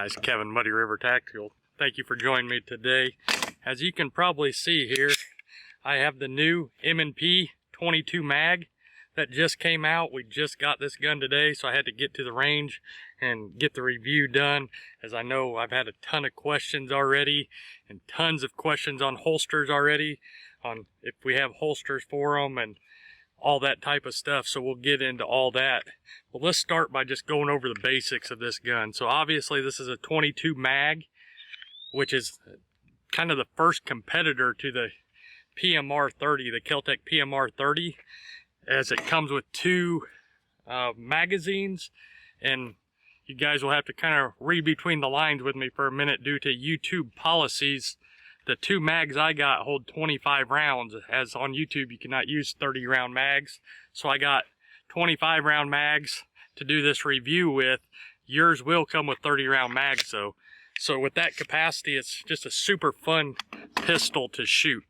guys, Kevin, Muddy River Tactical. Thank you for joining me today. As you can probably see here, I have the new M&P 22 mag that just came out. We just got this gun today, so I had to get to the range and get the review done, as I know I've had a ton of questions already and tons of questions on holsters already, on if we have holsters for them and all that type of stuff. So we'll get into all that. But let's start by just going over the basics of this gun. So obviously this is a 22 mag, which is kind of the first competitor to the PMR 30, the Keltec PMR 30, as it comes with two magazines. And you guys will have to kind of read between the lines with me for a minute due to YouTube policies. The two mags I got hold 25 rounds, as on YouTube you cannot use 30 round mags. So I got 25 round mags to do this review with. Yours will come with 30 round mags though. So with that capacity, it's just a super fun pistol to shoot.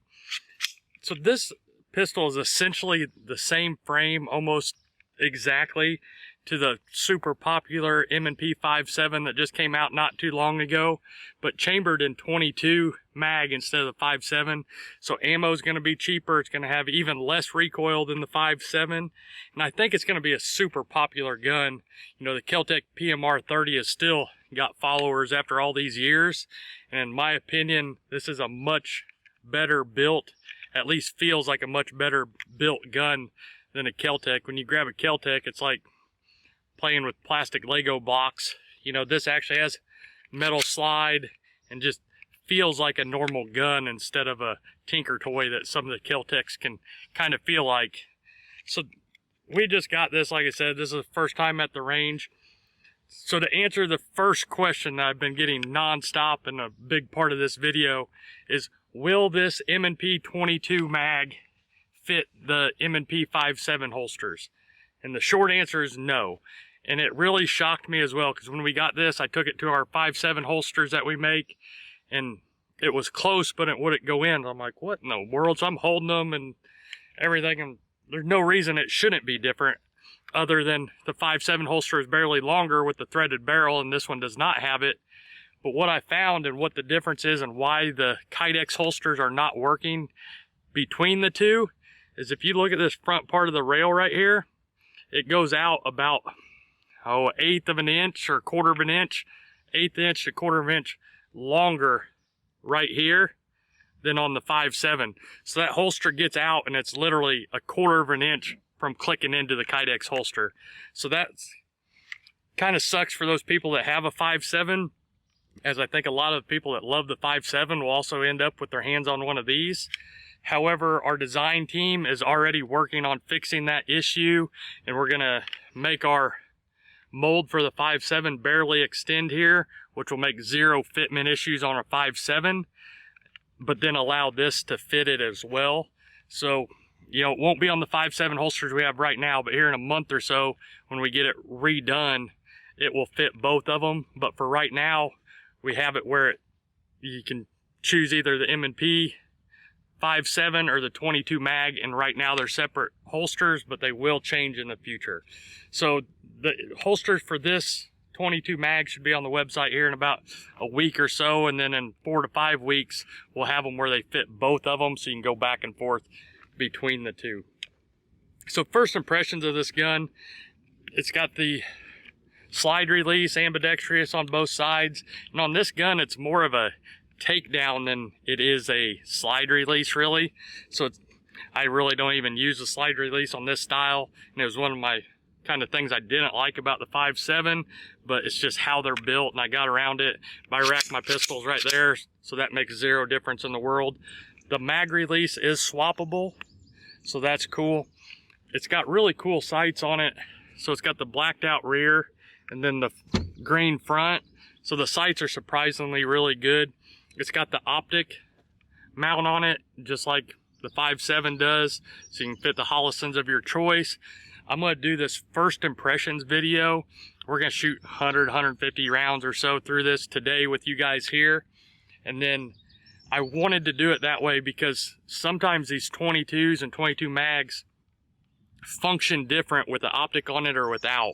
So this pistol is essentially the same frame, almost exactly, to the super popular M&P 5.7 that just came out not too long ago, but chambered in 22 mag instead of the 5.7. So ammo is going to be cheaper. It's going to have even less recoil than the 5.7, and I think it's going to be a super popular gun. You know, the Keltec PMR 30 has still got followers after all these years, and in my opinion, this is a much better built, at least feels like a much better built gun than a Keltec. When you grab a Keltec, it's like playing with plastic Lego blocks. You know, this actually has metal slide and just feels like a normal gun instead of a tinker toy that some of the Keltecs can kind of feel like. So we just got this, like I said, this is the first time at the range. So to answer the first question that I've been getting nonstop, and a big part of this video is, will this M&P 22 mag fit the M&P 5.7 holsters? And the short answer is no. And it really shocked me as well, because when we got this, I took it to our 5.7 holsters that we make, and it was close, but it wouldn't go in. I'm like, what in the world? So I'm holding them and everything, and there's no reason it shouldn't be different, other than the 5.7 holster is barely longer with the threaded barrel, and this one does not have it. But what I found and what the difference is and why the Kydex holsters are not working between the two is, if you look at this front part of the rail right here, it goes out about, eighth of an inch or quarter of an inch, eighth inch to quarter of an inch longer right here than on the 5.7. So that holster gets out and it's literally a quarter of an inch from clicking into the Kydex holster. So that's kind of sucks for those people that have a 5.7, as I think a lot of people that love the 5.7 will also end up with their hands on one of these. However, our design team is already working on fixing that issue, and we're gonna make our mold for the 5.7 barely extend here, which will make zero fitment issues on a 5.7, but then allow this to fit it as well. So, you know, it won't be on the 5.7 holsters we have right now, but here in a month or so, when we get it redone, it will fit both of them. But for right now, we have it where you can choose either the M&P 5.7 or the 22 mag, and right now they're separate holsters, but they will change in the future. So the holsters for this 22 mag should be on the website here in about a week or so, and then in 4 to 5 weeks we'll have them where they fit both of them, so you can go back and forth between the two. So first impressions of this gun, it's got the slide release, ambidextrous on both sides, and on this gun it's more of a takedown than it is a slide release, really. So I really don't even use the slide release on this style, and it was one of my kind of things I didn't like about the 5.7, but it's just how they're built, and I got around it by racking my pistols right there, so that makes zero difference in the world. The mag release is swappable, so that's cool. It's got really cool sights on it. So it's got the blacked out rear and then the green front, so the sights are surprisingly really good. It's got the optic mount on it, just like the 5.7 does, so you can fit the Hollisons of your choice. I'm going to do this first impressions video. We're going to shoot 100, 150 rounds or so through this today with you guys here. And then I wanted to do it that way because sometimes these 22s and 22 mags function different with the optic on it or without.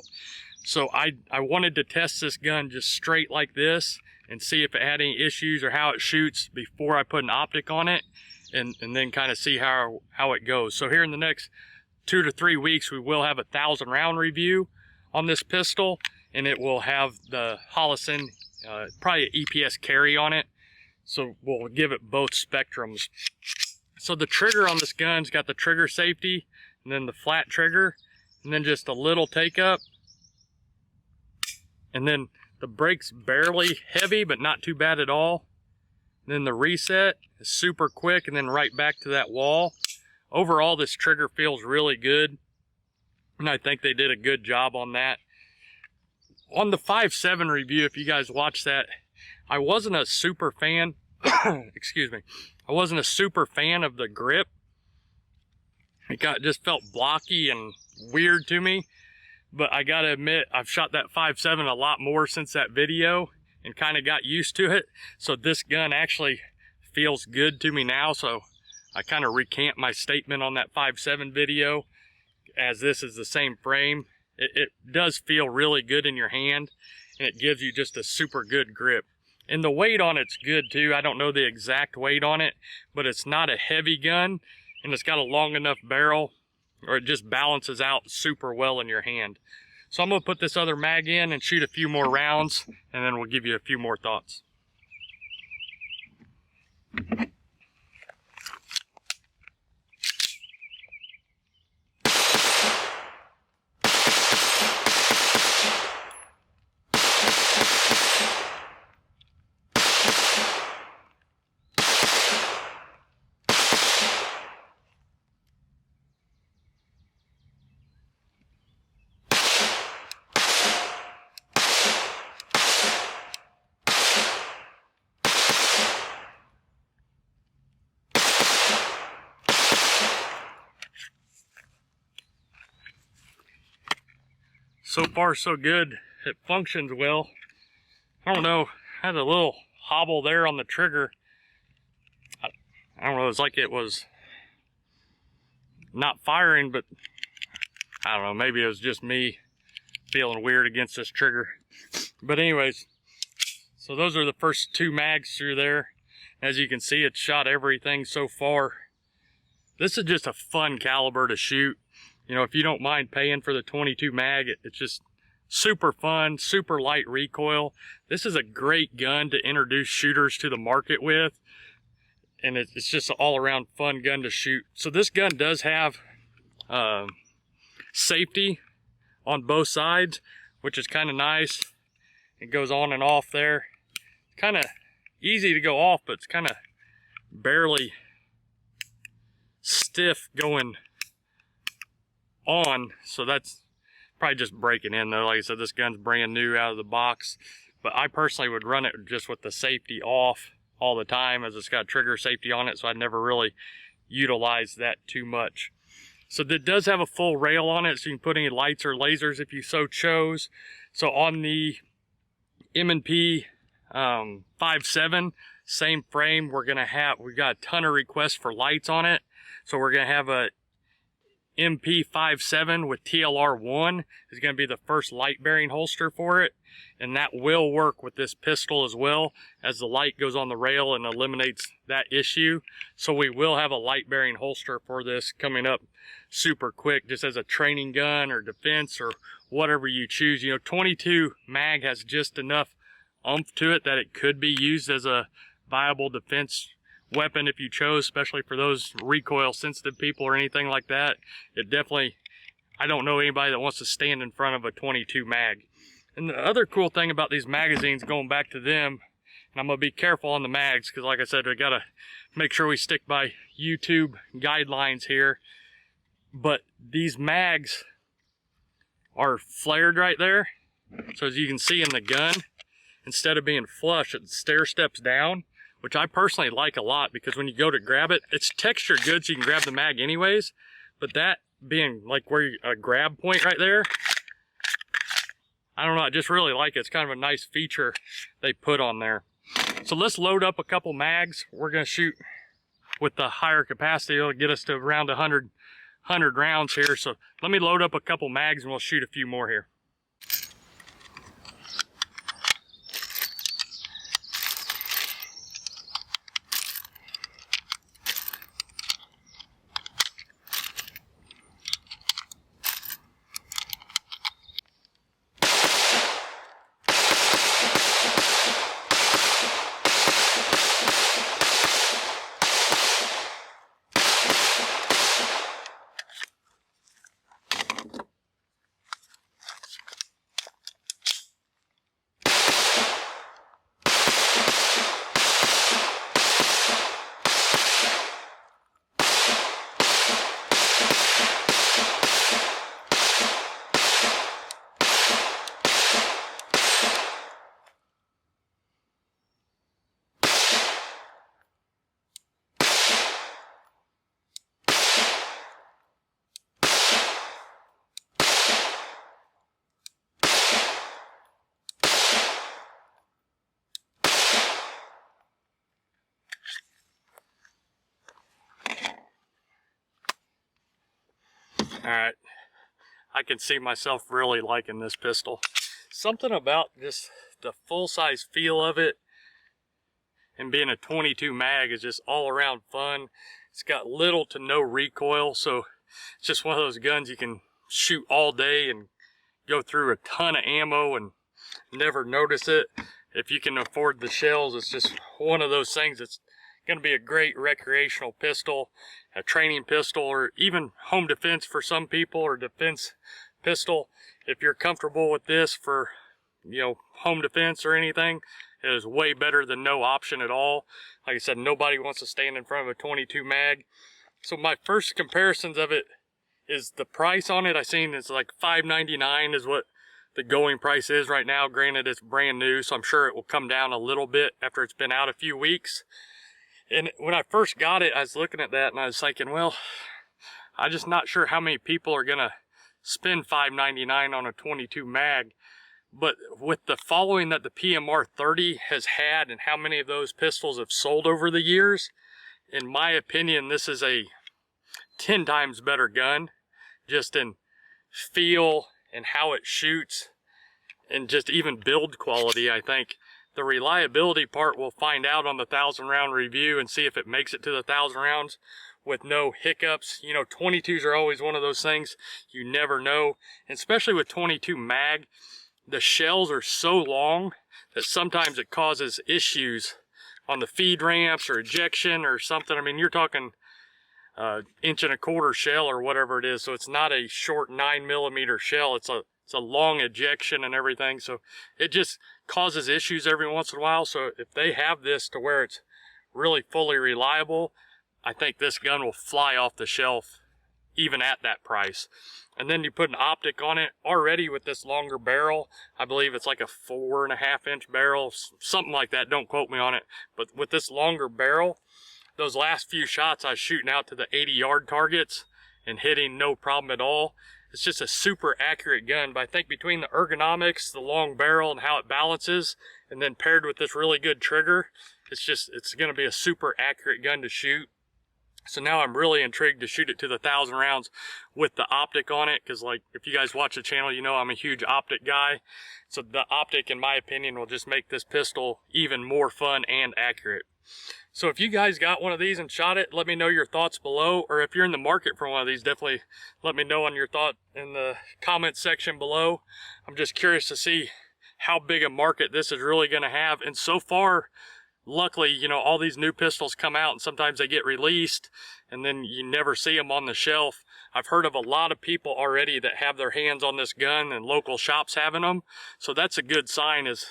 So I wanted to test this gun just straight like this and see if it had any issues or how it shoots before I put an optic on it, and then kind of see how it goes. So here in the next 2 to 3 weeks, we will have a 1,000 round review on this pistol, and it will have the Holosun, probably an EPS carry on it. So we'll give it both spectrums. So the trigger on this gun's got the trigger safety, and then the flat trigger, and then just a little take up. And then the brake's barely heavy, but not too bad at all. And then the reset is super quick, and then right back to that wall. Overall, this trigger feels really good, and I think they did a good job on that. On the 5.7 review, if you guys watched that, I wasn't a super fan, excuse me, I wasn't a super fan of the grip. It just felt blocky and weird to me. But I gotta admit, I've shot that 5.7 a lot more since that video and kind of got used to it. So this gun actually feels good to me now. So I kind of recant my statement on that 5.7 video, as this is the same frame. It does feel really good in your hand, and it gives you just a super good grip. And the weight on it's good too. I don't know the exact weight on it, but it's not a heavy gun, and it's got a long enough barrel, or it just balances out super well in your hand. So I'm gonna put this other mag in and shoot a few more rounds, and then we'll give you a few more thoughts. So far so good. It functions well. I don't know, I had a little hobble there on the trigger. I don't know, it's like it was not firing, but I don't know, maybe it was just me feeling weird against this trigger. But anyways, so those are the first 2 mags through there. As you can see, it's shot everything so far. This is just a fun caliber to shoot. You know, if you don't mind paying for the 22 mag, it's just super fun, super light recoil. This is a great gun to introduce shooters to the market with, and it's just an all-around fun gun to shoot. So this gun does have safety on both sides, which is kind of nice. It goes on and off there. Kind of easy to go off, but it's kind of barely stiff going on, so that's probably just breaking in though. Like I said, this gun's brand new out of the box, but I personally would run it just with the safety off all the time, as it's got trigger safety on it, so I never really utilize that too much. So it does have a full rail on it, so you can put any lights or lasers if you so chose. So on the M&P 5.7, same frame, we got a ton of requests for lights on it, so we're gonna have a MP 5.7 with TLR1 is going to be the first light bearing holster for it, and that will work with this pistol as well, as the light goes on the rail and eliminates that issue. So we will have a light bearing holster for this coming up super quick, just as a training gun or defense or whatever you choose. You know, 22 mag has just enough oomph to it that it could be used as a viable defense weapon if you chose, especially for those recoil sensitive people or anything like that. It definitely, I don't know anybody that wants to stand in front of a 22 mag. And the other cool thing about these magazines, going back to them, and I'm gonna be careful on the mags, because like I said, we gotta make sure we stick by YouTube guidelines here, but these mags are flared right there. So as you can see in the gun, instead of being flush, it stair steps down, which I personally like a lot, because when you go to grab it, it's textured good so you can grab the mag anyways, but that being like where a grab point right there, I don't know, I just really like it. It's kind of a nice feature they put on there. So let's load up a couple mags. We're gonna shoot with the higher capacity. It'll get us to around 100 rounds here. So let me load up a couple mags and we'll shoot a few more here. Alright, I can see myself really liking this pistol. Something about just the full-size feel of it and being a 22 mag is just all around fun. It's got little to no recoil, so it's just one of those guns you can shoot all day and go through a ton of ammo and never notice it. If you can afford the shells, it's just one of those things that's going to be a great recreational pistol, a training pistol, or even home defense for some people, or defense pistol. If you're comfortable with this for, you know, home defense or anything, it is way better than no option at all. Like I said, nobody wants to stand in front of a 22 mag. So my first comparisons of it is the price on it. I seen it's like $5.99 is what the going price is right now. Granted, it's brand new, so I'm sure it will come down a little bit after it's been out a few weeks. And when I first got it, I was looking at that and I was thinking, well, I'm just not sure how many people are gonna spend $5.99 on a 22 mag. But with the following that the PMR 30 has had and how many of those pistols have sold over the years, in my opinion, this is a 10 times better gun, just in feel and how it shoots and just even build quality. I think the reliability part we'll find out on the 1,000 round review and see if it makes it to the 1,000 rounds with no hiccups. You know, 22s are always one of those things you never know, and especially with 22 mag. The shells are so long that sometimes it causes issues on the feed ramps or ejection or something. I mean, you're talking 1.25 inch shell or whatever it is, so it's not a short 9mm shell. It's a long ejection and everything, so it just causes issues every once in a while. So if they have this to where it's really fully reliable, I think this gun will fly off the shelf even at that price. And then you put an optic on it already with this longer barrel. I believe it's like a 4.5 inch barrel, something like that. Don't quote me on it. But with this longer barrel, those last few shots I was shooting out to the 80-yard targets and hitting no problem at all. It's just a super accurate gun. But I think between the ergonomics, the long barrel, and how it balances, and then paired with this really good trigger, it's going to be a super accurate gun to shoot. So now I'm really intrigued to shoot it to the 1,000 rounds with the optic on it, because like if you guys watch the channel, you know I'm a huge optic guy. So the optic, in my opinion, will just make this pistol even more fun and accurate. So if you guys got one of these and shot it, let me know your thoughts below. Or if you're in the market for one of these, definitely let me know on your thought in the comments section below. I'm just curious to see how big a market this is really going to have. And so far, luckily, you know, all these new pistols come out and sometimes they get released and then you never see them on the shelf. I've heard of a lot of people already that have their hands on this gun and local shops having them. So that's a good sign. Is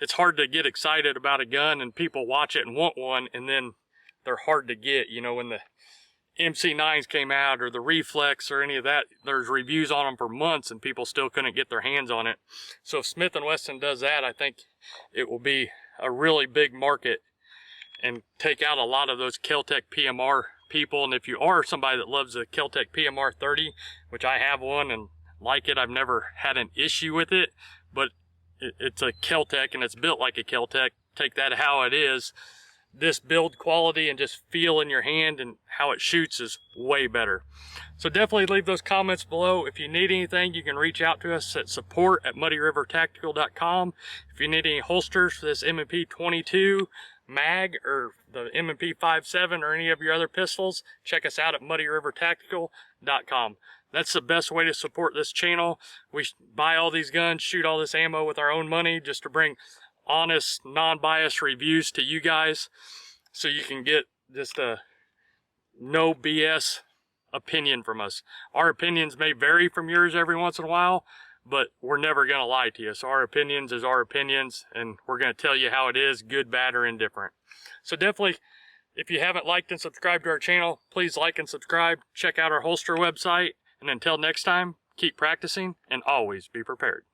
it's hard to get excited about a gun and people watch it and want one, and then they're hard to get. You know, when the MC9s came out or the Reflex or any of that, there's reviews on them for months and people still couldn't get their hands on it. So if Smith and Wesson does that, I think it will be a really big market and take out a lot of those Kel-Tec PMR people. And if you are somebody that loves the Kel-Tec PMR 30, which I have one and like it, I've never had an issue with it, but it's a Kel-Tec and it's built like a Kel-Tec. Take that how it is. This build quality and just feel in your hand and how it shoots is way better. So definitely leave those comments below. If you need anything, you can reach out to us at support@muddyrivertactical.com. If you need any holsters for this M&P 22 mag or the M&P 5.7 or any of your other pistols, check us out at muddyrivertactical.com. That's the best way to support this channel. We buy all these guns, shoot all this ammo with our own money just to bring honest, non-biased reviews to you guys, so you can get just a no BS opinion from us. Our opinions may vary from yours every once in a while, but we're never going to lie to you. So our opinions is our opinions, and we're going to tell you how it is, good, bad, or indifferent. So definitely, if you haven't liked and subscribed to our channel, please like and subscribe. Check out our holster website, and until next time, keep practicing and always be prepared.